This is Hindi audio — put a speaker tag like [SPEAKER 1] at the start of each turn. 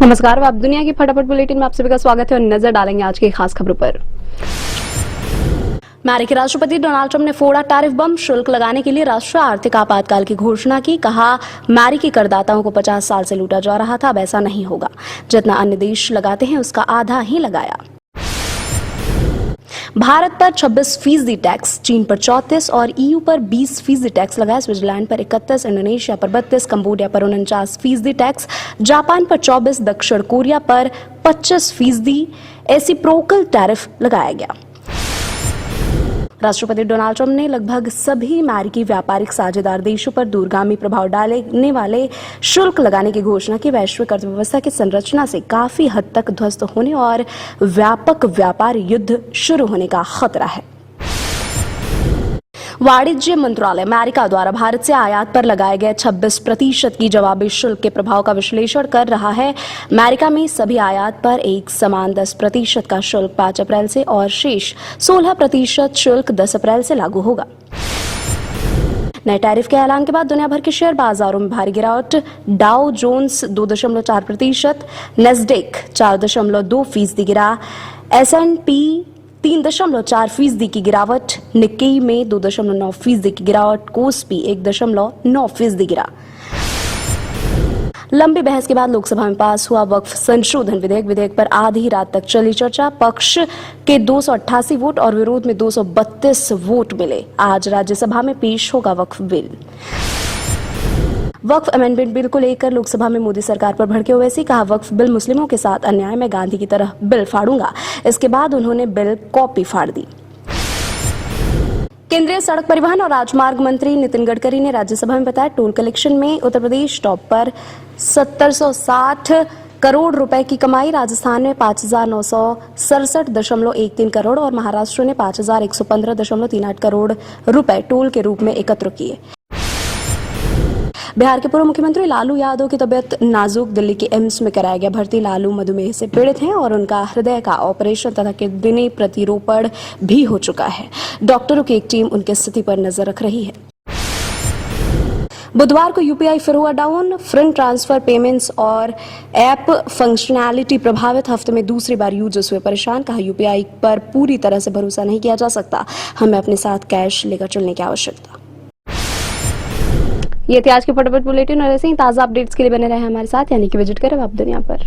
[SPEAKER 1] नमस्कार, आप दुनिया की फटाफट बुलेटिन में आप सभी का स्वागत है और नजर डालेंगे आज की खास खबरों पर। अमेरिकी राष्ट्रपति डोनाल्ड ट्रंप ने फोड़ा टैरिफ बम, शुल्क लगाने के लिए राष्ट्रीय आर्थिक आपातकाल की घोषणा की। कहा, अमेरिकी करदाताओं को 50 साल से लूटा जा रहा था, अब ऐसा नहीं होगा। जितना अन्य देश लगाते हैं उसका आधा ही लगाया। भारत पर 26% टैक्स, चीन पर 34% और ईयू पर 20% टैक्स लगाया। स्विट्जरलैंड पर 31%, इंडोनेशिया पर 32%, कंबोडिया पर 49% टैक्स, जापान पर 24%, दक्षिण कोरिया पर 25% रेसिप्रोकल टैरिफ लगाया गया। राष्ट्रपति डोनाल्ड ट्रंप ने लगभग सभी अमेरिकी व्यापारिक साझेदार देशों पर दूरगामी प्रभाव डालने वाले शुल्क लगाने की घोषणा की। वैश्विक अर्थव्यवस्था की संरचना से काफी हद तक ध्वस्त होने और व्यापक व्यापार युद्ध शुरू होने का खतरा है। वाणिज्य मंत्रालय अमेरिका द्वारा भारत से आयात पर लगाए गए 26% की जवाबी शुल्क के प्रभाव का विश्लेषण कर रहा है। अमेरिका में सभी आयात पर एक समान 10% का शुल्क 5 अप्रैल से और शेष 16% शुल्क 10 अप्रैल से लागू होगा। नए टैरिफ के ऐलान के बाद दुनिया भर के शेयर बाजारों में भारी गिरावट। डाउ जोन्स 2.4%, नेस्डेक 4.2% गिरा, S&P 3.4% की गिरावट, निक्केई में 2.9% की गिरावट, कोस्पी 1.9% गिरा। लंबी बहस के बाद लोकसभा में पास हुआ वक्फ संशोधन विधेयक पर आधी रात तक चली चर्चा। पक्ष के 288 वोट और विरोध में 232 वोट मिले। आज राज्यसभा में पेश होगा वक्फ बिल। वक्फ अमेंडमेंट बिल को लेकर लोकसभा में मोदी सरकार पर भड़के ओवैसी। कहा, वक्फ बिल मुस्लिमों के साथ अन्याय, में गांधी की तरह बिल फाड़ूंगा। इसके बाद उन्होंने बिल कॉपी फाड़ दी। केंद्रीय सड़क परिवहन और राजमार्ग मंत्री नितिन गडकरी ने राज्यसभा में बताया, टोल कलेक्शन में उत्तर प्रदेश टॉप पर 1760 करोड़ रुपए की कमाई। राजस्थान में 5,967.13 करोड़ और महाराष्ट्र ने 5,115.38 करोड़ रुपए टोल के रूप में एकत्र किए। बिहार के पूर्व मुख्यमंत्री लालू यादव की तबीयत नाजुक, दिल्ली के एम्स में कराया गया भर्ती। लालू मधुमेह से पीड़ित हैं और उनका हृदय का ऑपरेशन तथा किडनी प्रतिरोपण भी हो चुका है। डॉक्टरों की एक टीम उनकी स्थिति पर नजर रख रही है। बुधवार को यूपीआई फिर हुआ डाउन। फंड ट्रांसफर, पेमेंट्स और ऐप फंक्शनैलिटी प्रभावित। हफ्ते में दूसरी बार यूजर्स हुए परेशान। कहा, यूपीआई पर पूरी तरह से भरोसा नहीं किया जा सकता, हमें अपने साथ कैश लेकर चलने की आवश्यकता। ये थी आज की फटाफट बुलेटिन और ऐसे ही ताज़ा अपडेट्स के लिए बने रहे हमारे साथ, यानी कि विजिट करें आप दुनिया पर।